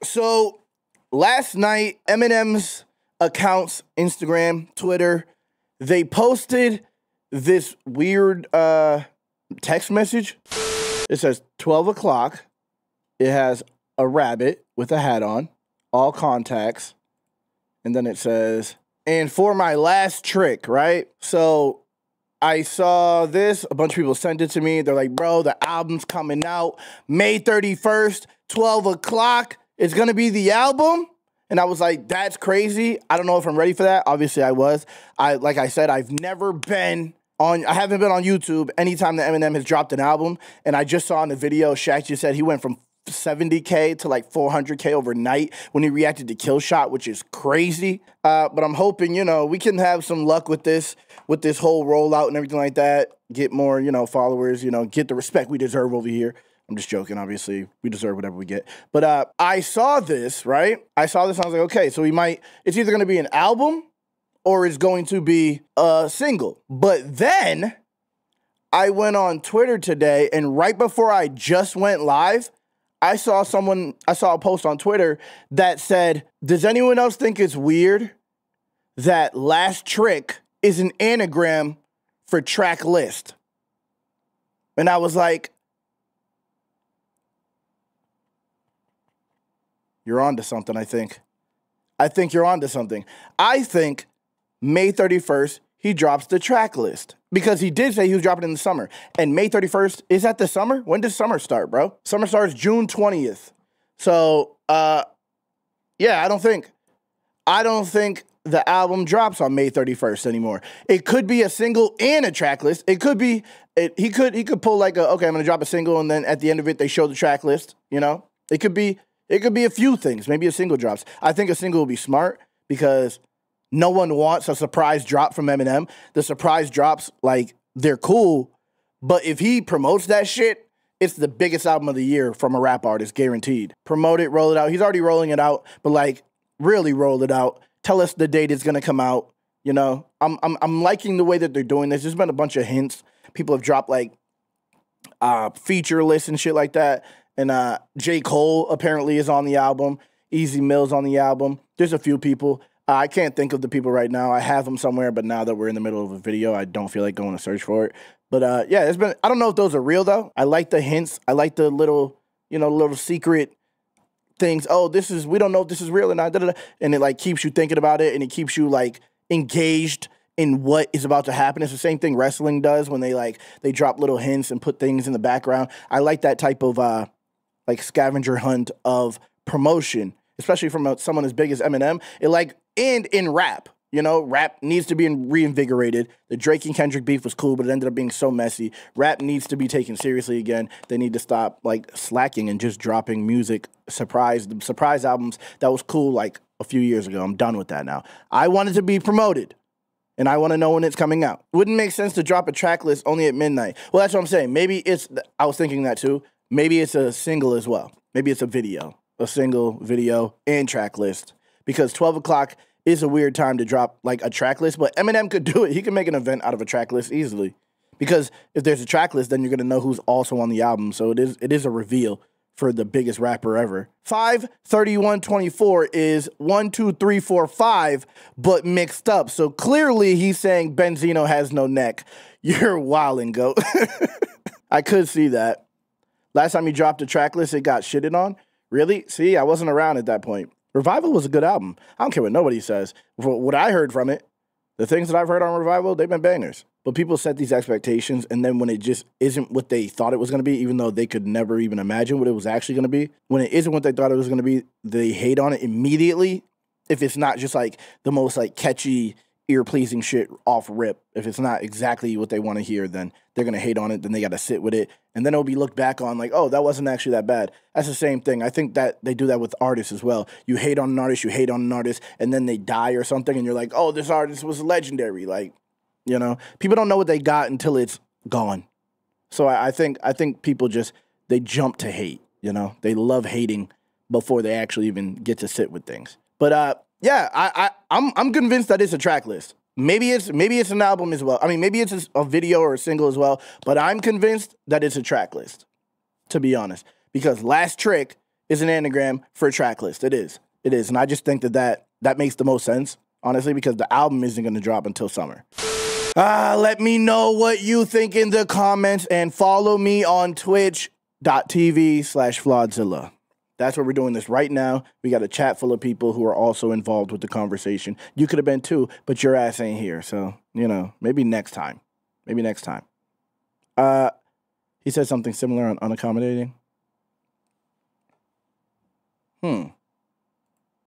So last night, Eminem's accounts, Instagram, Twitter, they posted this weird text message. It says 12 o'clock. It has a rabbit with a hat on, all contacts. And then it says, and for my last trick, right? So I saw this. A bunch of people sent it to me. They're like, bro, the album's coming out May 31st, 12 o'clock. It's going to be the album. And I was like, that's crazy. I don't know if I'm ready for that. Obviously, I was. Like I said, I haven't been on YouTube anytime that Eminem has dropped an album. And I just saw in the video, Shaq just said he went from 70K to like 400K overnight when he reacted to Kill Shot, which is crazy. But I'm hoping, we can have some luck with this whole rollout and everything like that. Get more, followers, get the respect we deserve over here. I'm just joking, obviously. We deserve whatever we get. But I saw this, right? I saw this and I was like, okay, so it's either going to be an album or it's going to be a single. But then I went on Twitter today, and right before I just went live, I saw a post on Twitter that said, does anyone else think it's weird that Last Trick is an anagram for track list? And I was like, you're on to something, I think. I think you're on to something. I think May 31st, he drops the track list. Because he did say he was dropping it in the summer. And May 31st, is that the summer? When does summer start, bro? Summer starts June 20th. So, yeah, I don't think the album drops on May 31st anymore. It could be a single and a track list. It could be, he could pull like okay, I'm going to drop a single, and then at the end of it, they show the track list, It could be a few things. Maybe a single drops. I think a single will be smart because no one wants a surprise drop from Eminem. The surprise drops, like, they're cool, but if he promotes that shit, it's the biggest album of the year from a rap artist, guaranteed. Promote it, roll it out. He's already rolling it out, but, like, really roll it out. Tell us the date it's gonna come out. I'm liking the way that they're doing this. There's been a bunch of hints. People have dropped, like, feature lists and shit like that. And J. Cole apparently is on the album. Easy Mill's on the album. There's a few people. I can't think of the people right now. I have them somewhere, but now that we're in the middle of a video, I don't feel like going to search for it. But yeah, I don't know if those are real though. I like the hints. I like the little secret things. Oh, we don't know if this is real or not. And it like keeps you thinking about it, and it keeps you like engaged in what is about to happen. It's the same thing wrestling does when they drop little hints and put things in the background. I like that type of like scavenger hunt of promotion, especially from someone as big as Eminem. And in rap, rap needs to be reinvigorated. The Drake and Kendrick beef was cool, but it ended up being so messy. Rap needs to be taken seriously again. They need to stop like slacking and just dropping music surprise albums that was cool like a few years ago. I'm done with that now. I want it to be promoted, and I want to know when it's coming out. Wouldn't make sense to drop a track list only at midnight. Well, that's what I'm saying. I was thinking that too. Maybe it's a single as well. Maybe it's a single, video, and track list. Because 12 o'clock is a weird time to drop like a track list, but Eminem could do it. He can make an event out of a track list easily. Because if there's a track list, then you're going to know who's also on the album. So it is a reveal for the biggest rapper ever. 53124 is 1, 2, 3, 4, 5, but mixed up. So clearly he's saying Benzino has no neck. You're wildin', goat. I could see that. Last time he dropped a track list, it got shitted on. Really? See, I wasn't around at that point. Revival was a good album. I don't care what nobody says. What I heard from it, the things that I've heard on Revival, they've been bangers. But people set these expectations, and then when it just isn't what they thought it was going to be, even though they could never even imagine what it was actually going to be, when it isn't what they thought it was going to be, they hate on it immediately. If it's not just like the most like catchy, ear-pleasing shit off rip. If it's not exactly what they want to hear, then they're going to hate on it. Then they got to sit with it. And then it'll be looked back on like, oh, that wasn't actually that bad. That's the same thing. I think that they do that with artists as well. You hate on an artist, and then they die or something, and you're like, oh, this artist was legendary. Like, people don't know what they got until it's gone. So I think people they jump to hate, They love hating before they actually even get to sit with things. But yeah, I'm convinced that it's a track list. Maybe it's an album as well. I mean, maybe it's a video or a single as well. But I'm convinced that it's a track list, to be honest, because Last Trick is an anagram for a track list. It is. It is. And I just think that makes the most sense, honestly, because the album isn't going to drop until summer. Let me know what you think in the comments and follow me on twitch.tv/flawdzilla. That's where we're doing this right now. We got a chat full of people who are also involved with the conversation. You could have been too, but your ass ain't here. So, maybe next time. Maybe next time. He said something similar on unaccommodating.